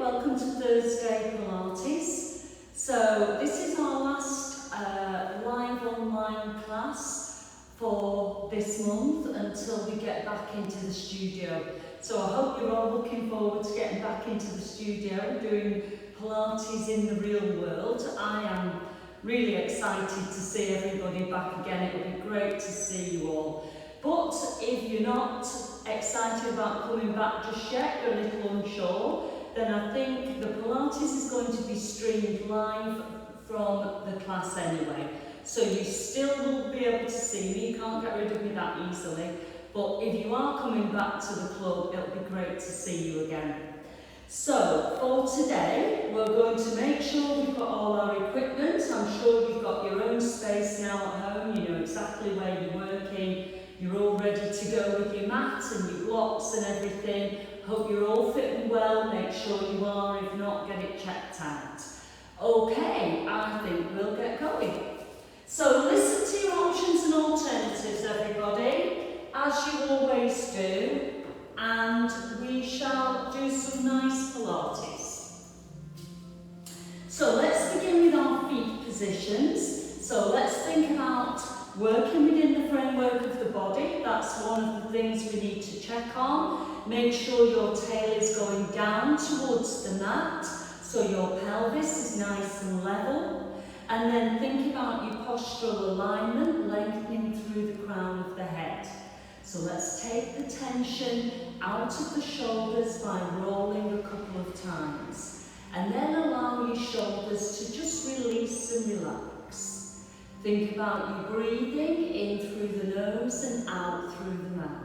welcome to Thursday Pilates. So this is our last live online class for this month until we get back into the studio. So I hope you're all looking forward to getting back into the studio, doing Pilates in the real world. I am really excited to see everybody back again. It would be great to see you all. But if you're not excited about coming back just yet, you're a little unsure, then I think the Pilates is going to be streamed live from the class anyway. So you still will be able to see me, you can't get rid of me that easily. But if you are coming back to the club, it'll be great to see you again. So for today, we're going to make sure we've got all our equipment. I'm sure you've got your own space now at home, you know exactly where you're working. You're all ready to go with your mat and your blocks and everything. Hope you're all fitting well, make sure you are, if not, get it checked out. Okay, I think we'll get going. So listen to your options and alternatives, everybody, as you always do, and we shall do some nice Pilates. So let's begin with our feet positions. So let's think about working within the framework of the body. That's one of the things we need to check on. Make sure your tail is going down towards the mat, so your pelvis is nice and level. And then think about your postural alignment, lengthening through the crown of the head. So let's take the tension out of the shoulders by rolling a couple of times. And then allow your shoulders to just release and relax. Think about you breathing in through the nose and out through the mouth.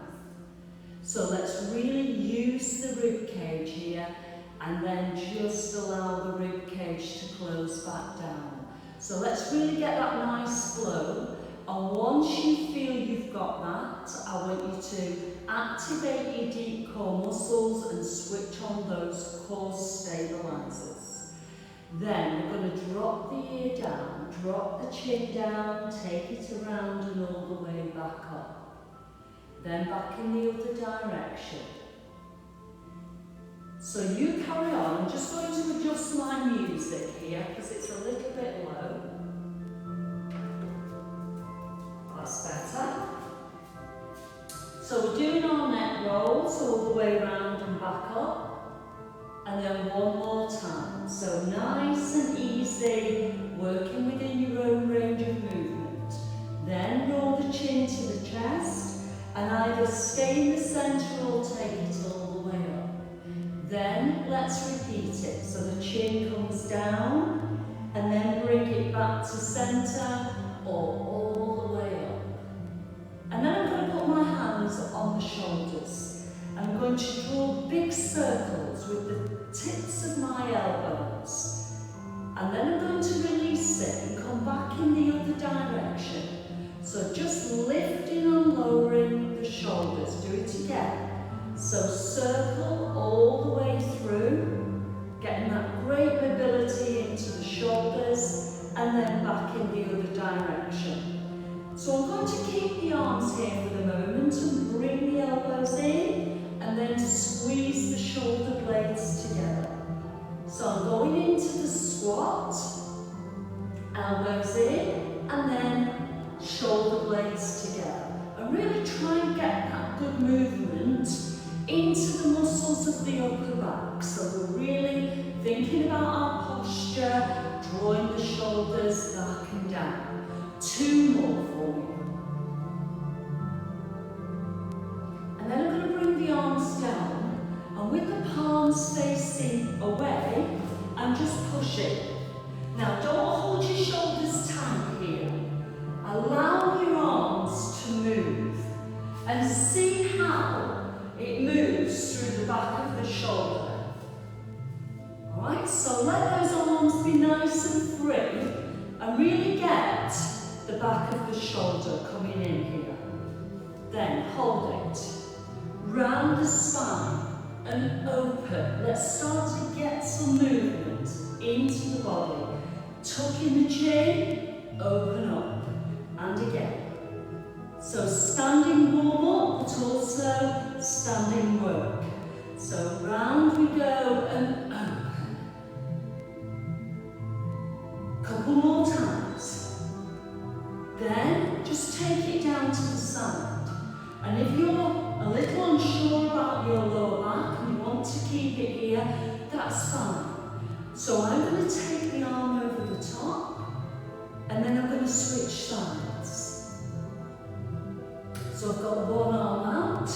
So let's really use the rib cage here and then just allow the rib cage to close back down. So let's really get that nice flow. And once you feel you've got that, I want you to activate your deep core muscles and switch on those core stabilizers. Then we're going to drop the ear down, drop the chin down, take it around and all the way back up. Then back in the other direction. So you carry on. I'm just going to adjust my music here because it's a little bit low. That's better. So we're doing our neck rolls all the way around and back up. And then one more time. So nice and easy, working within your own range of movement. Then roll the chin to the chest and either stay in the centre or take it all the way up. Then let's repeat it. So the chin comes down and then bring it back to centre or all the way up. And then I'm going to put my hands on the shoulders. I'm going to draw big circles with the tips of my elbows. And then I'm going to release it and come back in the other direction. So just lifting and lowering the shoulders. Do it again. So circle all the way through, getting that great mobility into the shoulders and then back in the other direction. So I'm going to keep the arms here for the moment and bring the elbows in and then squeeze the shoulder blades together. So I'm going into the squat, elbows in and then shoulder blades together. And really try and get that good movement into the muscles of the upper back. So we're really thinking about our posture, drawing the shoulders back and down. Two more for me. And then I'm going to bring the arms down, and with the palms facing away, I'm just pushing. Now don't hold your shoulders tight here. Allow your arms to move and see how it moves through the back of the shoulder. Alright, so let those arms be nice and free and really get the back of the shoulder coming in here. Then hold it. Round the spine and open. Let's start to get some movement into the body. Tuck in the chin, open up. And again. So standing warm up, but also standing work. So round we go and open. just take it down to the side. And if you're a little unsure about your lower back and you want to keep it here, that's fine. So I'm going to take the arm over the top, and then I'm going to switch sides. So I've got one arm out,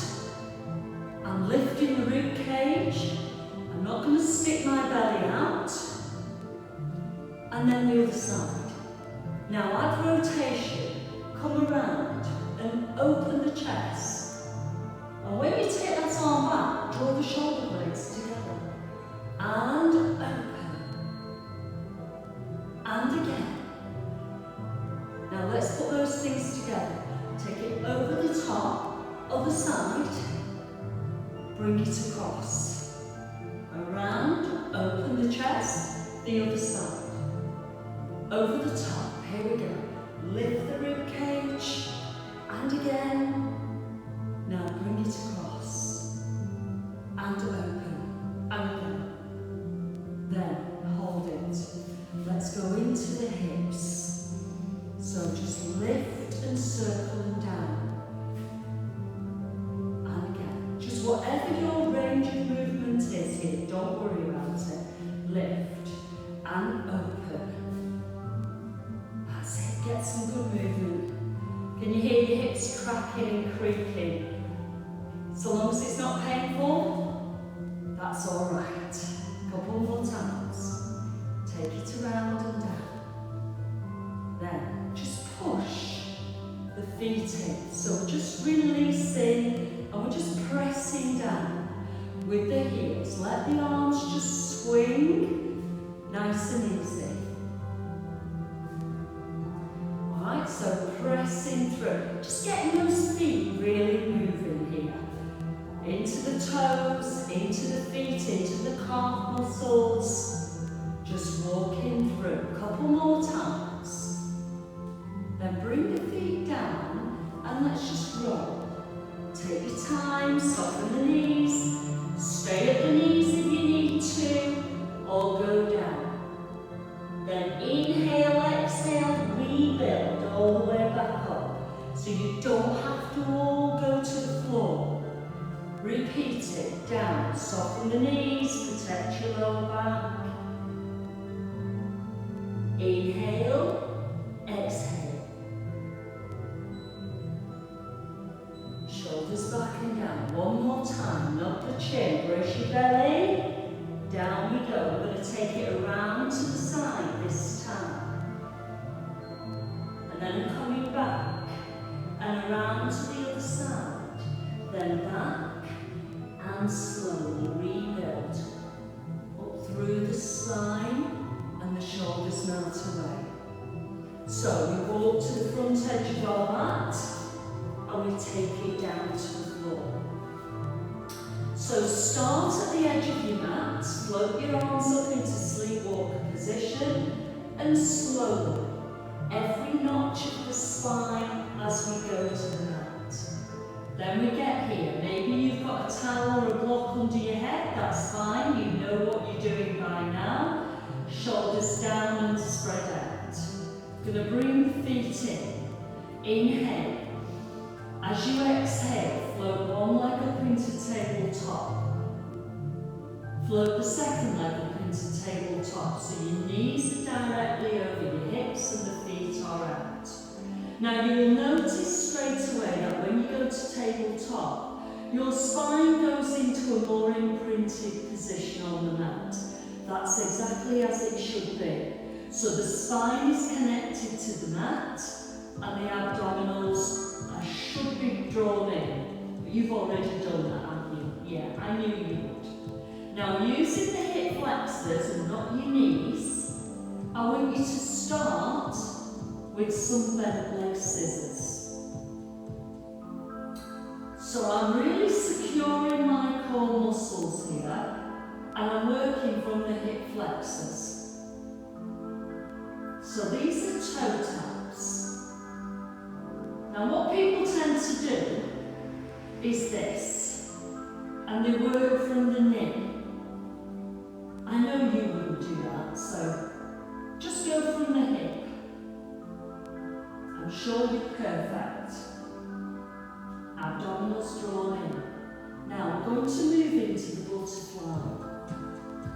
I'm lifting the rib cage, I'm not going to stick my belly out, and then the other side. Now add rotation, come around and open the chest. And when you take that arm back, draw the shoulder blades together. And open. And again. Now let's put those things together. Take it over the top, other side. Bring it across. Around, open the chest, the other side. Over the top, here we go. Lift the rib cage, and again. Now bring it across, and open, and again. Then hold it. Let's go into the hips. So just lift and circle and down. And again. Just whatever your range of movement is here, don't worry about it. Lift and open. Get some good movement. Can you hear your hips cracking and creaking? So long as it's not painful, that's all right. Couple more times. Take it around and down. Then just push the feet in. So we're just releasing and we're just pressing down with the heels. Let the arms just swing, nice and easy. Right, so pressing through, just getting those feet really moving here. Into the toes, into the feet, into the calf muscles. Just walking through. A couple more times. Then bring the feet down and let's just roll. Take your time, soften the knees. Stay at the knees if you need to, or go down. Then inhale, exhale, rebuild all the way back up. So you don't have to all go to the floor. Repeat it, down, soften the knees, protect your lower back. Inhale, exhale. Shoulders back and down. One more time, not the chin, brace your belly. Down we go. We're going to take it around to the side this time. And then coming back and around to the other side. Then back and slowly rebuild. Up through the spine and the shoulders melt away. So we walk to the front edge of our mat and we take it down to the floor. So start at the edge of your mat, float your arms up into sleepwalker position, and slowly, every notch of the spine as we go to the mat. Then we get here, maybe you've got a towel or a block under your head, that's fine, you know what you're doing by now. Shoulders down and spread out. Gonna bring the feet in, inhale. As you exhale, float one leg up into tabletop. Float the second leg up into tabletop, so your knees are directly over your hips and the feet are out. Now you will notice straight away that when you go to tabletop, your spine goes into a more imprinted position on the mat. That's exactly as it should be. So the spine is connected to the mat and the abdominals should be drawn in. But you've already done that, haven't you? Yeah, I knew you would. Now using the hip flexors and not your knees, I want you to start with some bent leg scissors. So I'm really securing my core muscles here and I'm working from the hip flexors. So these are toe taps. Now what people tend to do is this, and they work from the knee. I know you wouldn't do that, so just go from the hip Ensure you're perfect. Abdominals drawn in. Now we're going to move into the butterfly.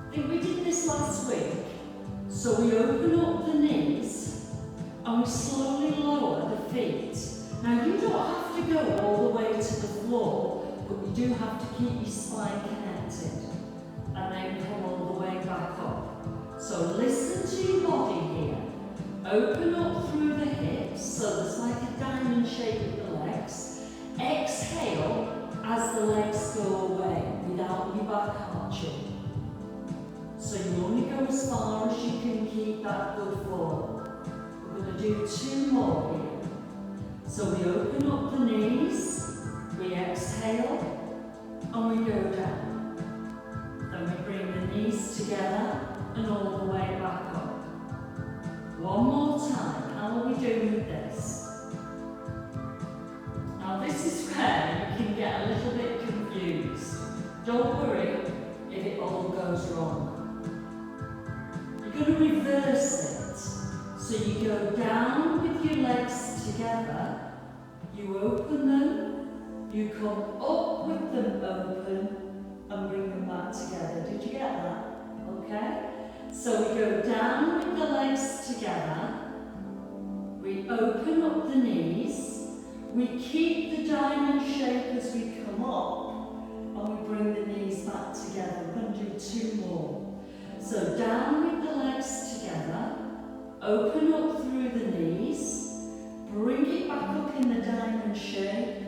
I think we did this last week. So we open up the knees and we slowly lower the feet. Now you don't have to go all the way to the floor, but you do have to keep your spine connected and then come all the way back up. So listen to your body here. Open up through the hips, so there's like a diamond shape with the legs. Exhale as the legs go away without your back arching. So you only go as far as you can keep that good forward. We're going to do 2 more here. So we open up the knees, we exhale, and we go down. Then we bring the knees together and all the way back up. One more time. How are we doing with this? Now this is where you can get a little bit confused. Don't worry if it all goes wrong. You're going to reverse it. So you go down with your legs together, you open them, you come up with them open and bring them back together. Did you get that? Okay? So we go down with the legs together, we open up the knees, we keep the diamond shape as we come up, and we bring the knees back together. We're going to do 2 more. So down with the legs together, open up through the knees, bring it back up in the diamond shape,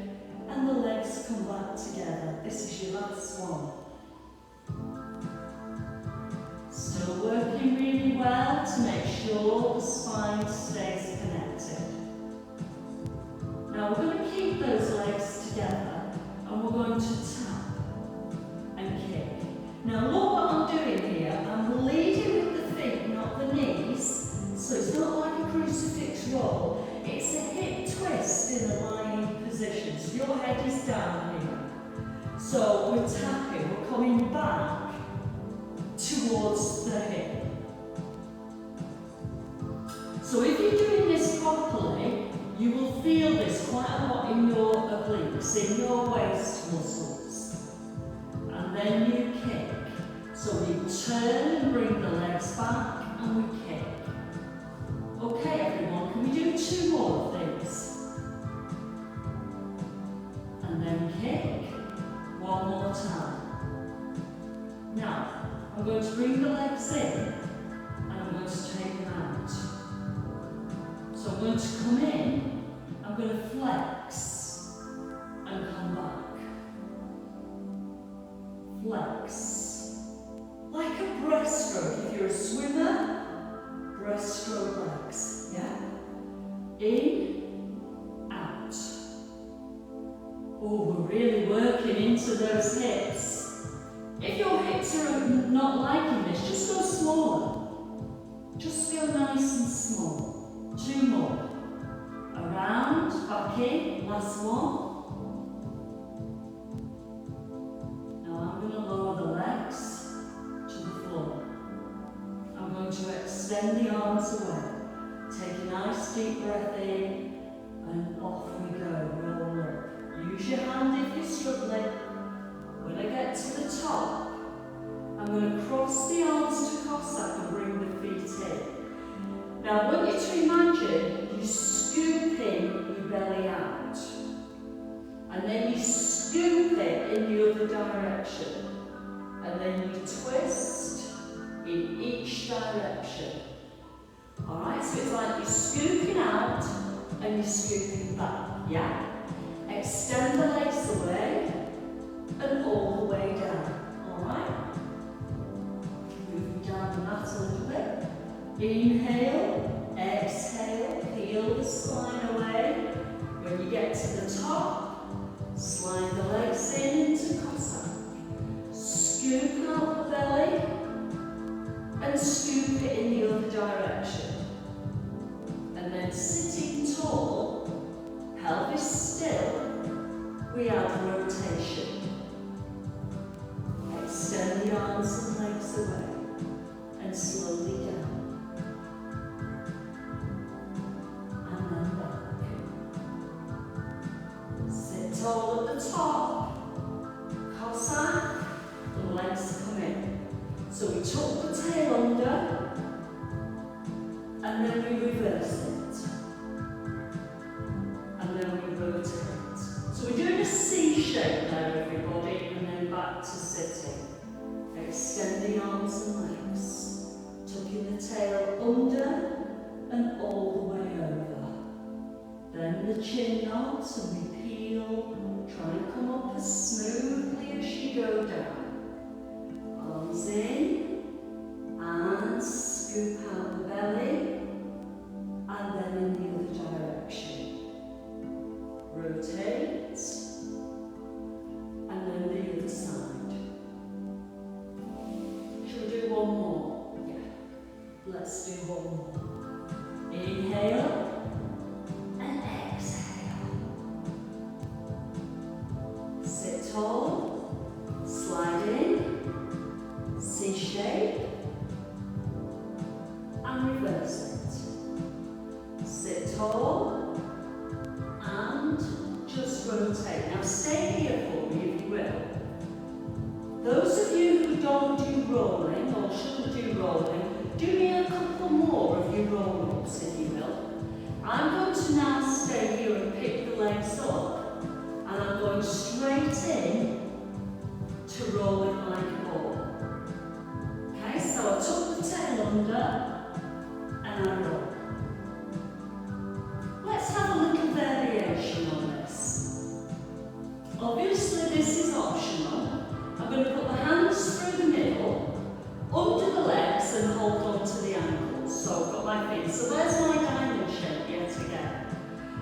and the legs come back together. This is your last one. Still working really well to make sure the spine stays connected. Now we're going to keep those legs together and we're going to tap and kick. Now look what I'm doing here. I'm leading with the feet, not the knees. So it's not like a crucifix roll. It's a hip twist in the lying position. So your head is down here. So we're tapping, we're coming back towards the hip. So if you're doing this properly, you will feel this quite a lot in your obliques, in your waist muscles. And then you kick. So we turn and bring the legs back and we kick. Okay everyone, can we do 2 more of these? And then kick. 1 more time. Now, I'm going to bring the legs in and I'm going to take them out. So I'm going to come in, I'm going to flex and come back. Flex. Like a breaststroke. If you're a swimmer, breaststroke legs. Yeah? In, out. Oh, we're really working into those hips. If your hips are not liking this, just go smaller. Just go nice and small. 2 more. Around, back in, last one. Now I'm going to lower the legs to the floor. I'm going to extend the arms away. Take a nice deep breath in and off we go. Roll up. Use your hand if you're struggling. When I get to the top, I'm going to cross the arms to Cossack and bring the feet in. Now I want you to imagine you scoop in your belly out. And then you scoop it in the other direction. And then you twist in each direction. Alright, so it's like you're scooping out and you're scooping back. Yeah? Extend the legs away. And all the way down, alright? Moving down the mat a little bit. Inhale, exhale, peel the spine away. When you get to the top, slide the legs in into Cossack. Scoop out the belly and scoop it in the other direction. And then sitting tall, pelvis still, we add rotation. Extend the arms and legs away and slowly down. And then back. tall at the top. Cossack, the legs come in. So we tuck the tail under, and then we reverse it. And then we rotate. So we're doing a C shape there, everybody, and then back to sitting. Extend the arms and legs. Tucking the tail under and all the way over. Then the chin nods and we peel. Try and come up as smoothly as you go down. Arms in and scoop out the belly. And then in the other direction. Rotate. And then the other side. Shall we do one more? Yeah. Let's do one more. Inhale. And exhale. Sit tall. Slide in. C shape. And reverse it. Sit tall. And just rotate. Now stay here for me if you will. Those of you who don't do rolling or shouldn't do rolling, do me a couple more of your roll-ups if you will. I'm going to now stay here and pick the legs up, and I'm going straight in to rolling like a ball. Okay, so I tuck the tail under and I roll. Let's have a little variation on this. Obviously this is optional. I'm going to put the hands through the middle, under the legs and hold on to the ankles. So I've got my feet. So there's my diamond shape yet again.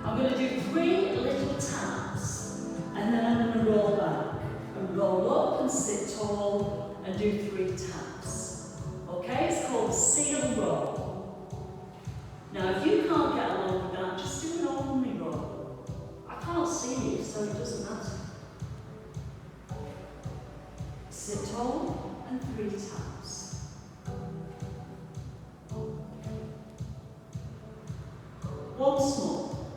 I'm going to do 3 little taps and then I'm going to roll back and roll up and sit tall and do 3 taps. Okay, it's called seal roll. Now if you can't get along with that, just do an ordinary roll. I can't see you, so it doesn't matter. Sit tall and 3 taps. Once more.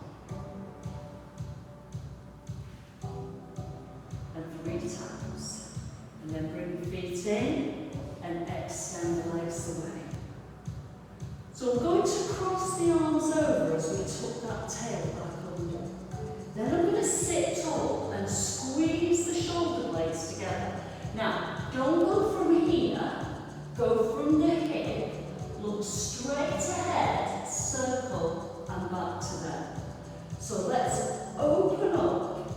And 3 taps. And then bring the feet in and extend the legs away. So I'm going to cross the arms over as we tuck that tail back under. Then I'm going to sit tall and squeeze the shoulder blades together. Now, don't go from here, go from the hip, look straight ahead, circle and back to them. So let's open up,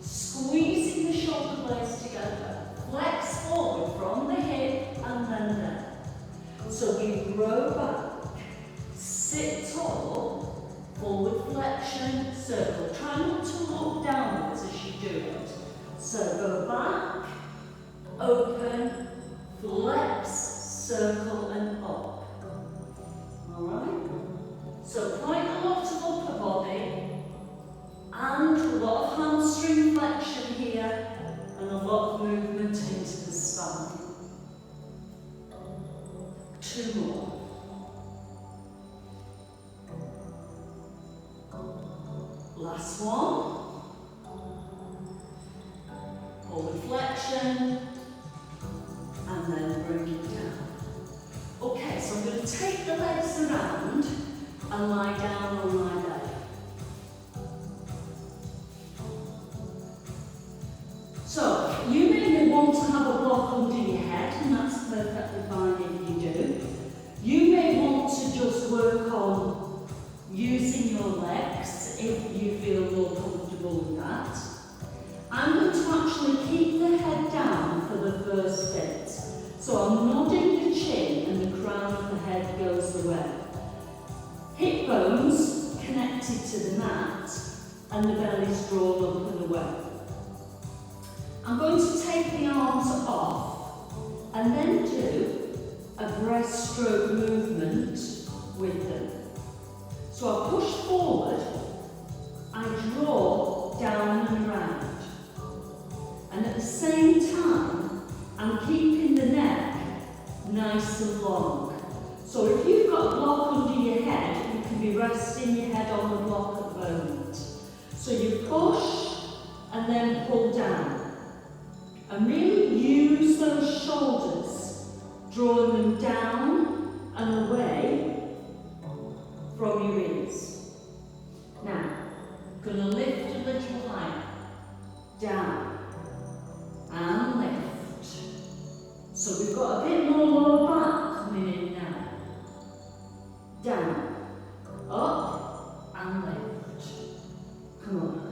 squeezing the shoulder blades together, flex forward from the hip and then there. So we grow back, sit tall, forward flexion, circle. Try not to look downwards as you do it. So go back, open, flex, circle and up. Alright? So quite a lot of upper body and a lot of hamstring flexion here and a lot of movement into the spine. 2 more. Last one. Forward flexion. And then bring it down. Okay, so I'm going to take the legs around and lie down on my belly. So, you may want to have a block under your head, and that's perfectly fine if you do. You may want to just work on using your legs if you feel more comfortable with that. I'm going to actually keep the head down for the first bit. So I'm nodding the chin and the crown of the head goes away. Hip bones connected to the mat and the belly's drawn up and away. I'm going to take the arms off and then do a breaststroke movement with them. So I push forward, I draw down and around. And at the same time, I'm keeping the neck nice and long. So if you've got a block under your head, you can be resting your head on the block at the moment. So you push and then And really use those shoulders, drawing them down and away from your ears. Now, going to lift a little higher, down, and lift. So we've got a bit more lower back coming in now. Down, up, and lift. Come on.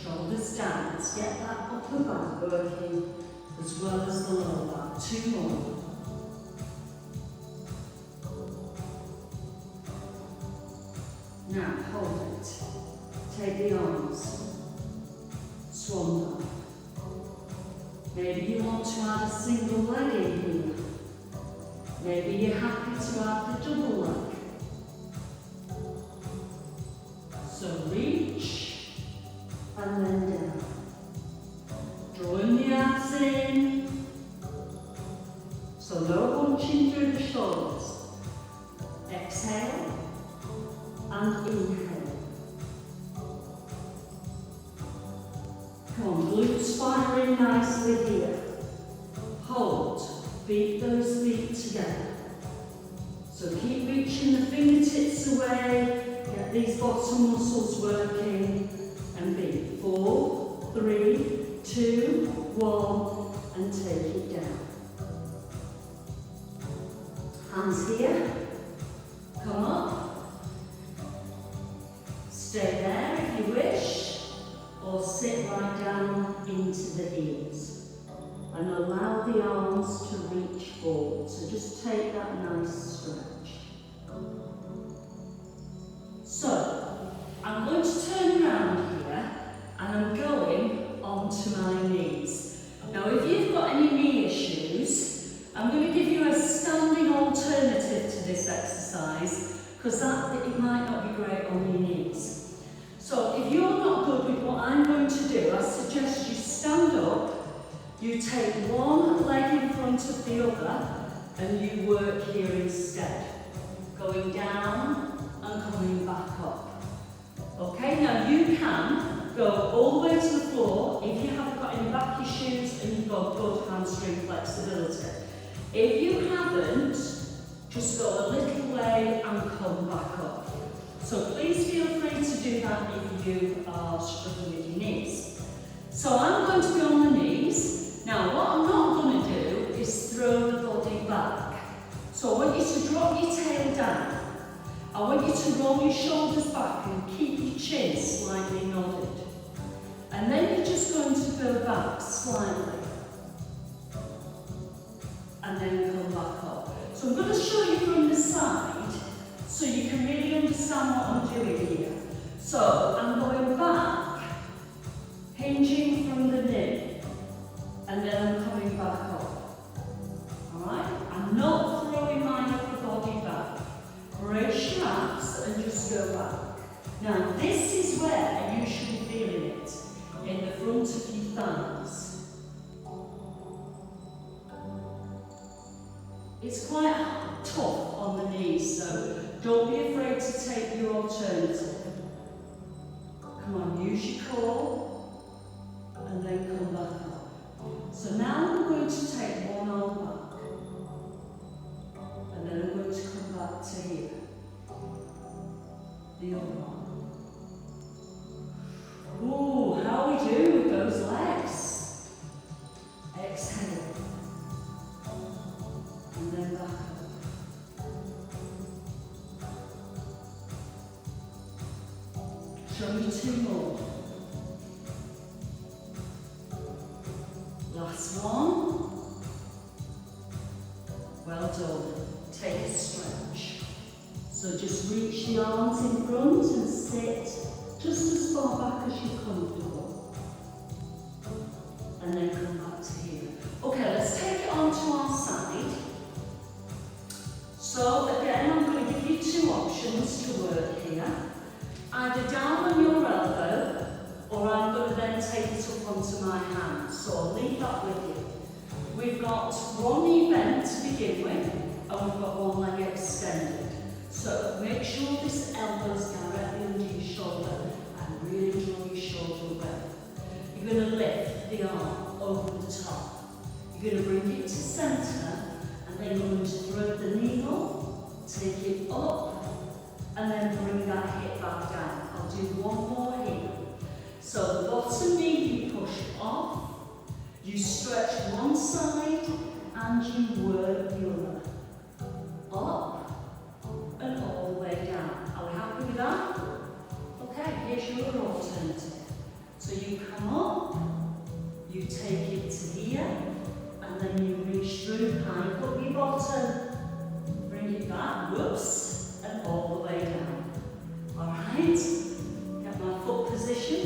Shoulders down. Let's get that upper back working as well as the lower back. 2 more. Now hold it. Take the arms. Swan back. Maybe you want to add a single leg in here. Maybe you're happy to add the double leg. So reach and then down. Drawing the abs in. So no hunching through the shoulders. Exhale and inhale. Come on, glutes firing nicely here. Hold. Beat those feet together. So keep reaching the fingertips away. Get these bottom muscles working. And beat. 4, 3, 2, 1. And take it down. Hands here. Come up. Stay there if you wish. Or sit right down into the ears. And allow the arms to reach forward. So just take that nice stretch. So, I'm going to turn around here and I'm going onto my knees. Now if you've got any knee issues, I'm going to give you a standing alternative to this exercise because it might not be great on your knees. So if you're not good with what I'm going to do, I suggest you stand up. You take one leg in front of the other and you work here instead. Going down and coming back up. Okay, now you can go all the way to the floor if you haven't got any back issues and you've got good hamstring flexibility. If you haven't, just go a little way and come back up. So please feel free to do that if you are struggling with your knees. So I'm going to be on the knees. Now what I'm not going to do is throw the body back. So I want you to drop your tail down. I want you to roll your shoulders back and keep your chin slightly nodded. And then you're just going to go back slightly. And then come back up. So I'm going to show you from the side so you can really understand what I'm doing here. So I'm going back, hinging from the knee. And then I'm coming back up. Alright? I'm not throwing my upper body back. Brace your abs and just go back. Now this is where you should be feeling it. In the front of your thighs. It's quite tough on the knees, so don't be afraid to take your alternative. Come on, use your core. And then come back up. So now I'm going to take one arm back. And then I'm going to come back to here. The other arm. Ooh, how are we doing with those legs? Exhale. And then back up. Show me 2 more. Last one. Well done. Take a stretch. So just reach the arms in front and sit just as far back as you're comfortable. And then come back to here. Okay, let's take it onto our side. So again, I'm going to give you 2 options to work here. Either down on your elbow, or I'm going to then take it up onto my hand. So I'll leave that with you. We've got one knee bent to begin with, and we've got one leg extended. So make sure this elbow's directly under your shoulder and really draw your shoulder away. You're going to lift the arm over the do one more here. So the bottom knee you push off, you stretch one side and you work the other. Up and all the way down. Are we happy with that? Okay, here's your other alternative. So you come up, you take it to here, and then you reach through, hike up your bottom, bring it back, whoops, and all the way down. Alright, get my foot position,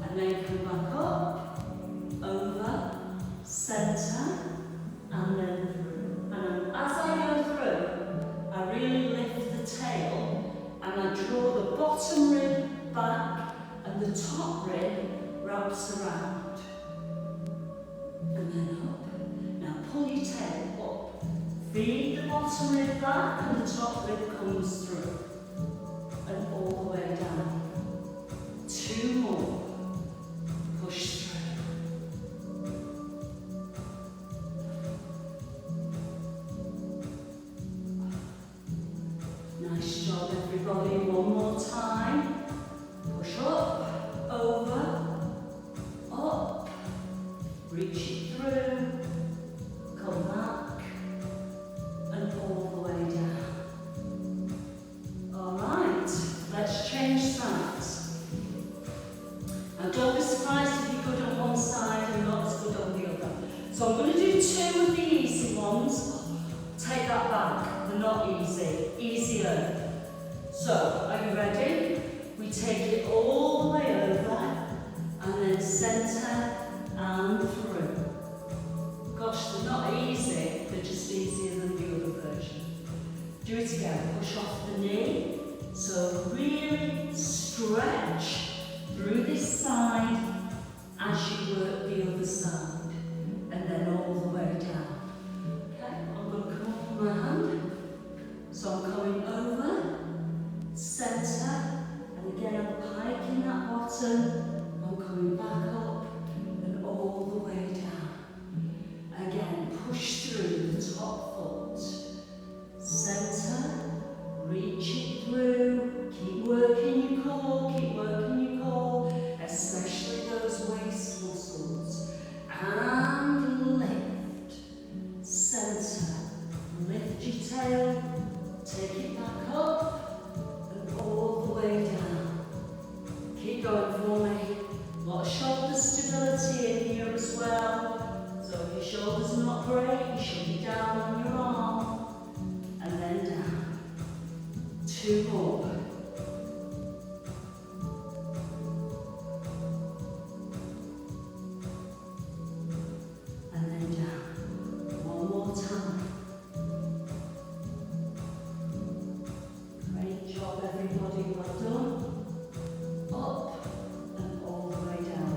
and then come back up, over, centre, and then through. And as I go through, I really lift the tail, and I draw the bottom rib back, and the top rib wraps around. And then up. Now pull your tail up. Feed the bottom rib back, and the top rib comes through. And all the way down. 2 more. Push through. Nice job, everybody. One more time. Push up, over, up, reach it through, come back, and all the way down. Alright, let's change sides. Now don't be surprised if you're good on one side and not as good on the other. So I'm going to do 2 of the easy ones. Take that back, they're not easy, easier. So, are you ready? We take it all the way over, and then centre and through. Gosh, they're not easy, they're just easier than the other version. Do it again, push off the knee. So really stretch through this side as you work the other side, and then all the way down. Okay, I'm going to come up with my hand. So I'm coming over, centre, and again I'm hiking that bottom, I'm coming back up and all the way down. Again, push through the top foot, centre, reach it through, keep working your core, especially those waist muscles, and lift, centre, lift your tail, take it back up, and all the way down. Keep going for me. A lot of shoulder stability in here as well. So if your shoulder's not great, you should be down on your arm, and then down. 2 more. And then down. 1 more time. Great job, everybody. Well done. Up and all the way down.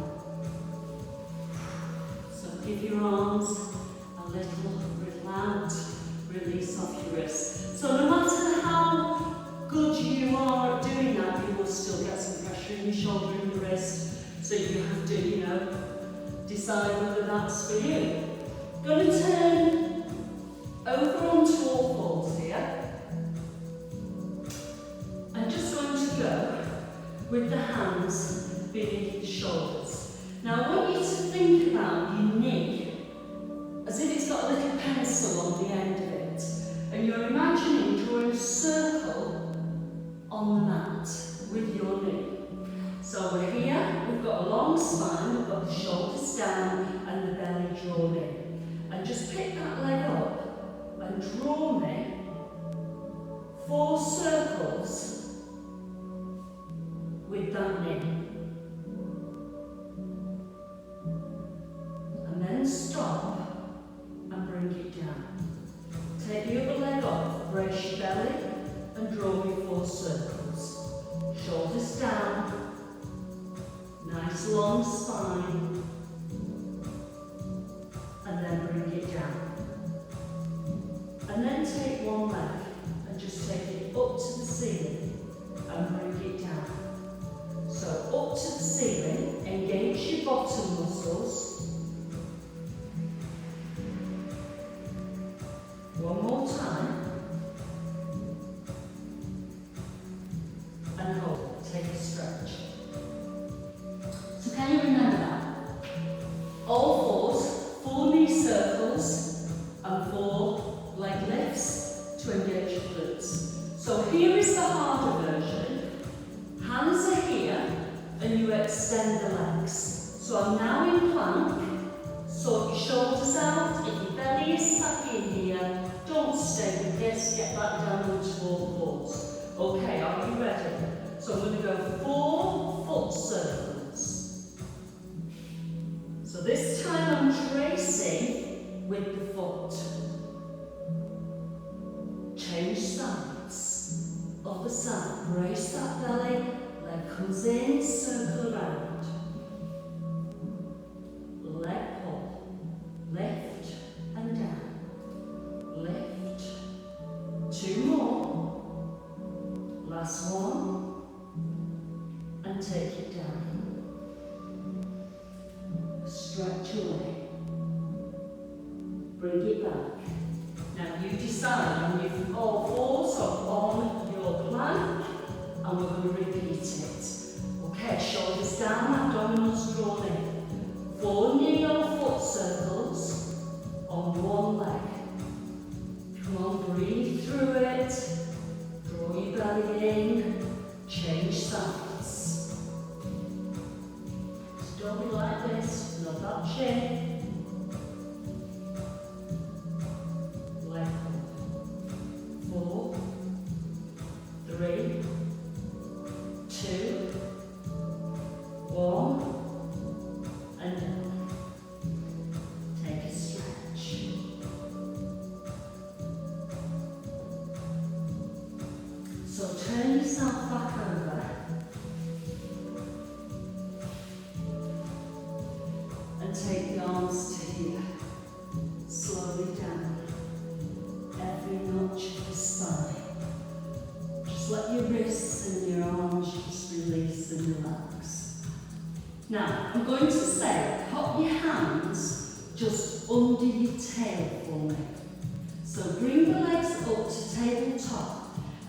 So give your arms a little relax, release off your wrists. So no matter how good you are at doing that, you will still get some pressure in your shoulder and your wrist. So you have to, decide whether that's for you. Going to turn over onto all fours here. I'm just going to go with the hands beneath the shoulders. Now I want you to think about your knee as if it's got a little pencil on the end of it, and you're imagining drawing a circle on the mat with your knee. So we're here, we've got a long spine, we've got the shoulders down and the belly drawn in. And just pick that leg up and draw me 4 circles with that knee. And then stop and bring it down. Take the other leg off, brace your belly and draw me 4 circles. Shoulders down, nice long spine, and then bring it down. And then take one leg and just take it up to the ceiling and bring it down. So up to the ceiling, engage your bottom muscles. One more time. And hold. Take a stretch. extend the legs. So I'm now in plank. Sort your shoulders out. If your belly is stuck in here, don't stay with this. Get back down onto all fours. Okay, are you ready? So I'm going to go 4 foot circles. So this time I'm tracing with the foot. Change sides. Other side. Brace that belly. Leg comes in, circle around. Leg pull. Lift and down. Lift. 2 more. Last one. And take it down. Stretch away. Bring it back. Now you decide on your all fours or on your plank, and we're going to repeat it. Okay, shoulders down, abdominals drawn in. 4 knee or foot circles on one leg. Come on, breathe through it. Draw your belly in. Change sides. Don't be like this, not that chin. Leg up. 4, 3, 2, 1, and down. Take a stretch. So turn yourself back over. And take the arms to here. Slowly down. Every notch of the spine. Just let your wrists and your arms just release and relax. Now, I'm going to say, pop your hands just under your tail for me. So bring the legs up to tabletop,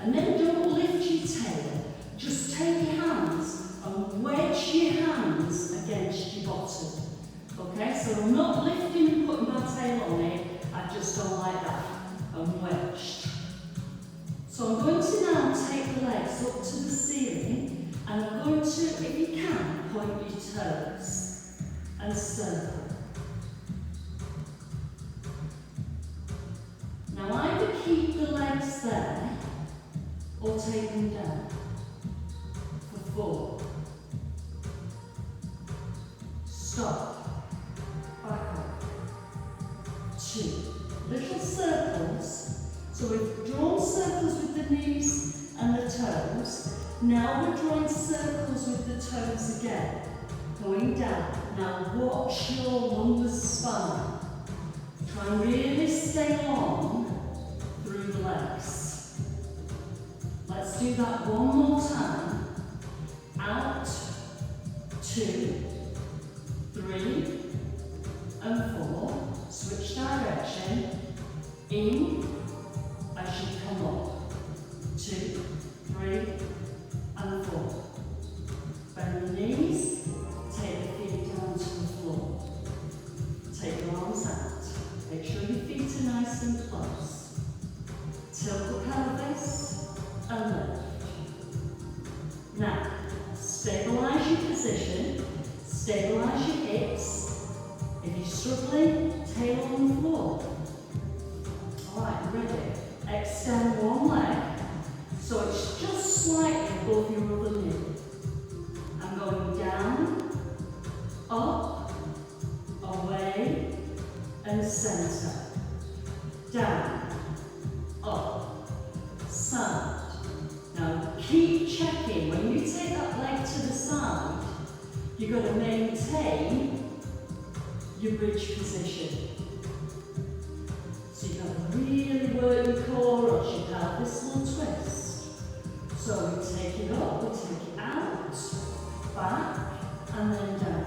and then don't lift your tail. Just take your hands and wedge your hands against your bottom. Okay, so I'm not lifting and putting my tail on it, I just don't like that. I'm wedged. So I'm going to now take the legs up to the ceiling, and I'm going to, if you can, point your toes and circle. Now either keep the legs there or take them down for 4. Stop. Back up. 2. Little circles. So we've drawn circles with the knees and the toes. Now we're drawing circles with the toes again. Going down. Now watch your lumbar spine. Try and really stay long through the legs. Let's do that one more time. Out, 2, 3, and 4. Switch direction. In as you come up. 2, 3, and 4. Bend the knees. Take the feet down to the floor. Take your arms out. Make sure your feet are nice and close. Tilt the pelvis and lift. Now, stabilize your position. Stabilize your hips. If you're struggling, tail on the floor. Alright, ready? Extend one leg. So it's just slightly above your other knee. I'm going down, up, away, and centre. Down, up, side. Now keep checking. When you take that leg to the side, you've got to maintain your bridge position. So you've got to really work your core or your pelvis will twist. So we take it up, we take it out, back, and then down.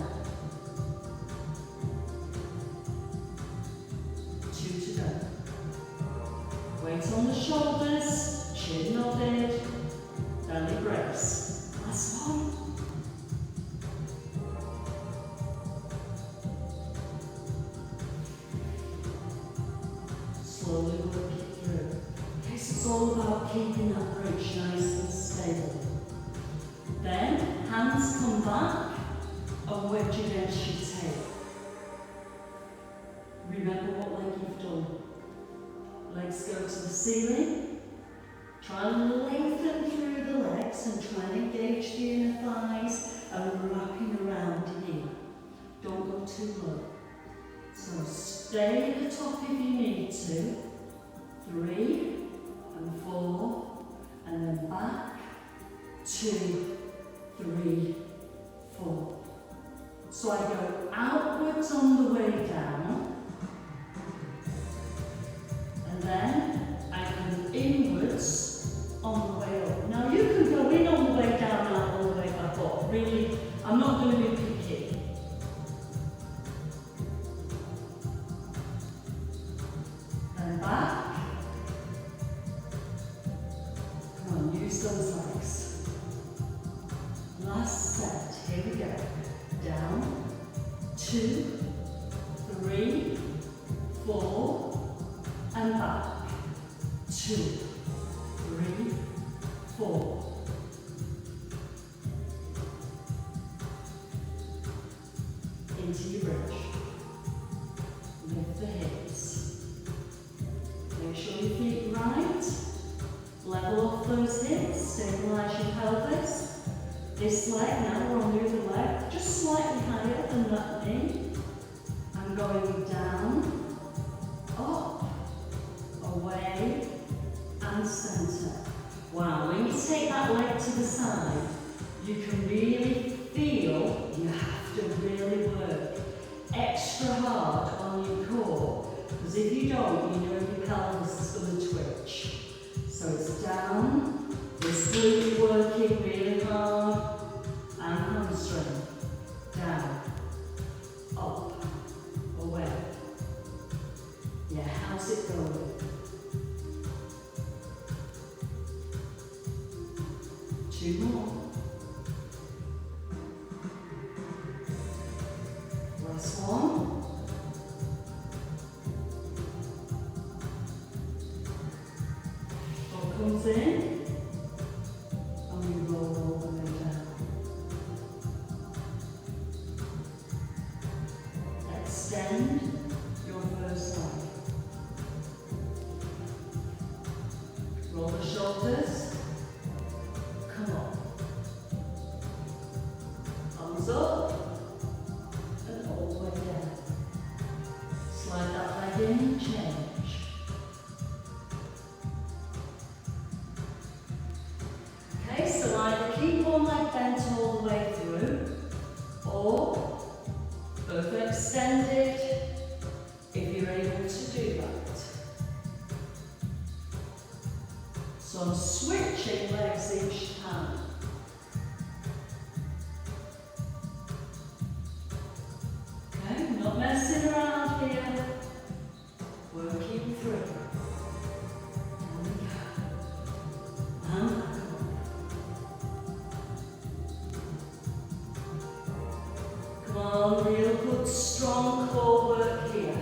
2 to go. Weight on the shoulders, chin nodded, belly brace. Last one. wedge against your tail. Remember what leg you've done. Legs go to the ceiling. Try and lengthen through the legs and try and engage the inner thighs and wrapping around in here. Don't go too low. So stay at the top if you need to. 3 and 4 and then back. 2, 3, 4. So I go outwards on the way down, and then I come inwards on the way up. Now you can go in on the way down, out on the way back up. Really, I'm not going to be picky. And back. Come on, use those legs. Last set, here we go. Down, 2, 3, 4, and back. 2, 3, 4. Into your bridge. Lift the hips. Make sure your feet right. Level off those hips. Stabilize your pelvis. This leg, now we're on the other leg, just slightly higher than that knee. I'm going down, up, away, and centre. Wow, when you take that leg to the side, you can really feel you have to really work extra hard on your core. Because if you don't, you know your pelvis is going to twitch. So it's down, this glute working really hard. And hamstring, down, up, away. Yeah, how's it going? 2 more. Last one. Foot comes in, and we roll all the way down. Extend your first leg. Roll the shoulders. Come on. Arms up and all the way down. Slide that leg in and change. Okay, so either keep one leg bent all the way through, or both extended, if you're able to do that. So I'm switching legs each time. Okay, not messing around here. Working through. There we go. And back up. Come on, real good, strong core work here.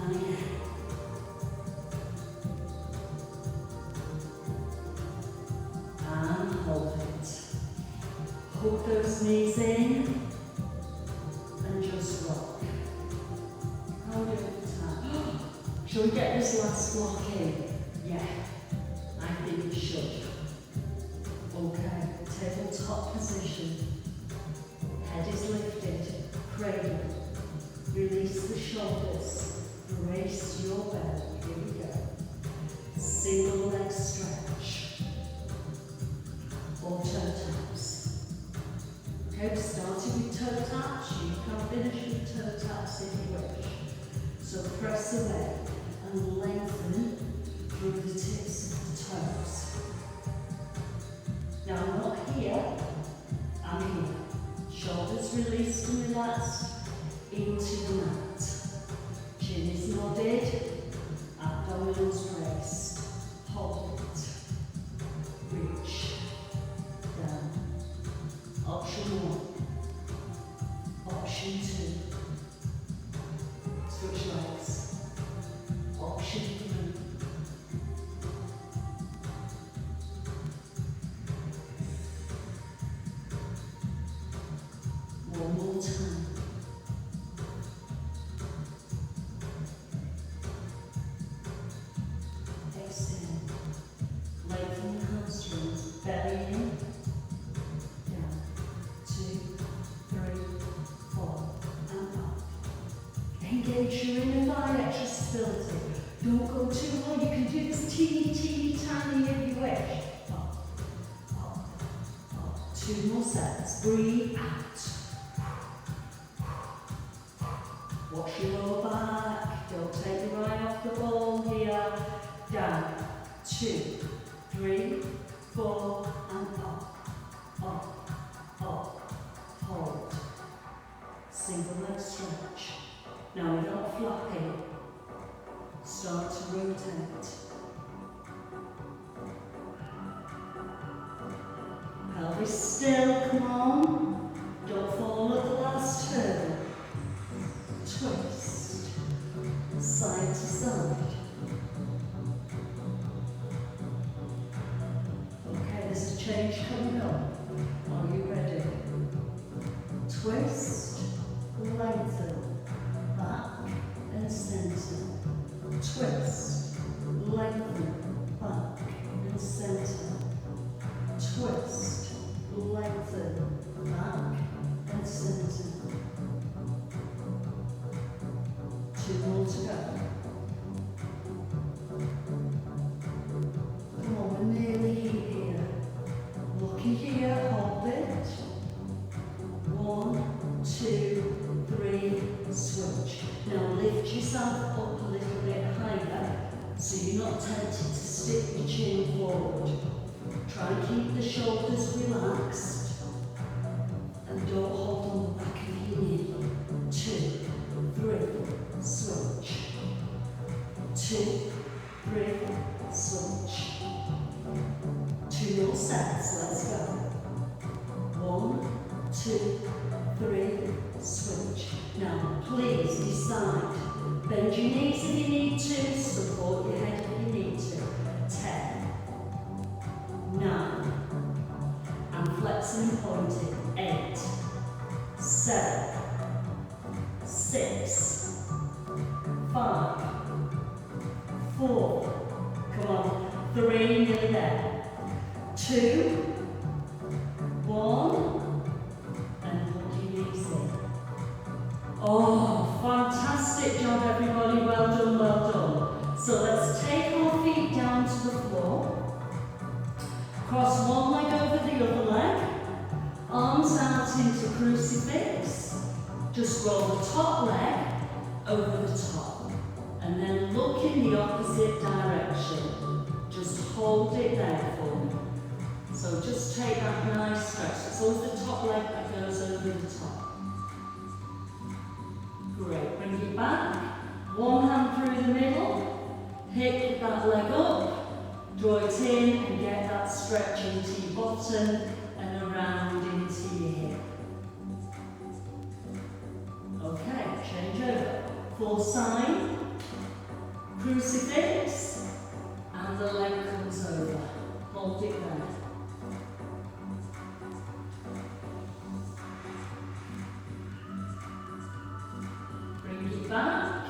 And again. And hold it. Hook those knees in and just rock. Hold it at the time. Shall we get this last block in? Yeah, I think we should. Okay, tabletop position. Head is lifted, cradle. Release the shoulders, brace your belly. Here we go. Single leg stretch. Or toe taps. Okay, we started with toe taps. You can finish with toe taps if you wish. So press away and lengthen through the tips of the toes. Now I'm not here, I'm here. Shoulders released and relaxed into the mat. Chin is nodded, abdominals braced. Hold it. Reach. Down. Option 1. Option 2. Switch legs. Option 3. One more time. Exhale. Lengthen the hamstrings. Belly in. Down. 2, 3, 4. And up. Engage your inner thigh, extra stability. Don't go too high. You can do this teeny, teeny, tiny if you wish. Up, up, up. 2 more sets. Breathe out. Watch your lower back. Don't take your eye off the ball here. Down. 2, 3, 4, and up. Up, up. Hold. Single leg stretch. Now without flapping, start to rotate. Pelvis still, come on. Don't fall at the last turn. Twist. Side to side. Okay, there's a change coming up. Are you ready? Twist. Lengthen. Back and centre. Twist. Lengthen. Back and centre. Twist. Lengthen. Back and centre. 2 more to go. Come on, we're nearly here. Looking here, hold it. 1, 2, 3, switch. Now lift yourself up a little bit higher so you're not tempted to stick your chin forward. Try and keep the shoulders relaxed and don't hold on the back of your knee. 2, 3, switch. 2, 3, switch. 2 more sets, let's go. 1, 2, 3, switch. Now, please decide. Bend your knees if you need to, support your head if you need to. 10, 9, and flexing and pointing. 8, 7, 6, 5, 4, come on, 3, nearly there. 2, 1, and hold your knees in. Oh, fantastic job everybody, well done, well done. So let's take our feet down to the floor. Cross one leg over the other leg. Arms out into crucifix. Just roll the top leg over the top. And then look in the opposite direction. Just hold it there for me. So just take that nice stretch. It's always the top leg that goes over the top. Great, bring it back. One hand through the middle. Pick that leg up. Draw it in and get that stretch into your bottom and around into your hip. Okay, change over. Full side. Crucifix. And the leg comes over. Hold it there. Back.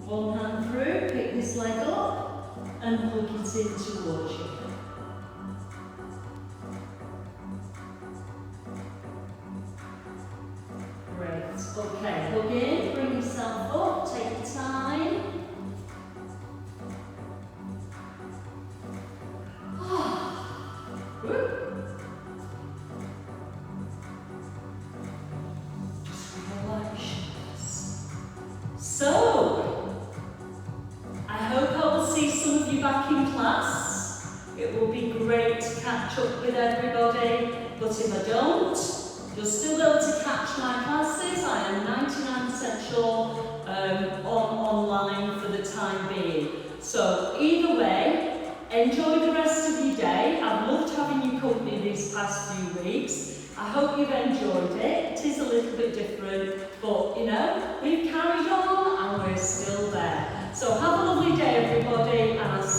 One hand through, pick this leg up and hook it in towards you. Great. Okay, hook in, bring yourself up, take your time. Good. So, I hope I will see some of you back in class. It will be great to catch up with everybody, but if I don't, you'll still be able to catch my classes. I am 99% sure online for the time being. So either way, enjoy the rest of your day. I've loved having you company these past few weeks. I hope you've enjoyed it. It is a little bit different, but you know, we've carried on and we're still there. So have a lovely day everybody, and I'll see you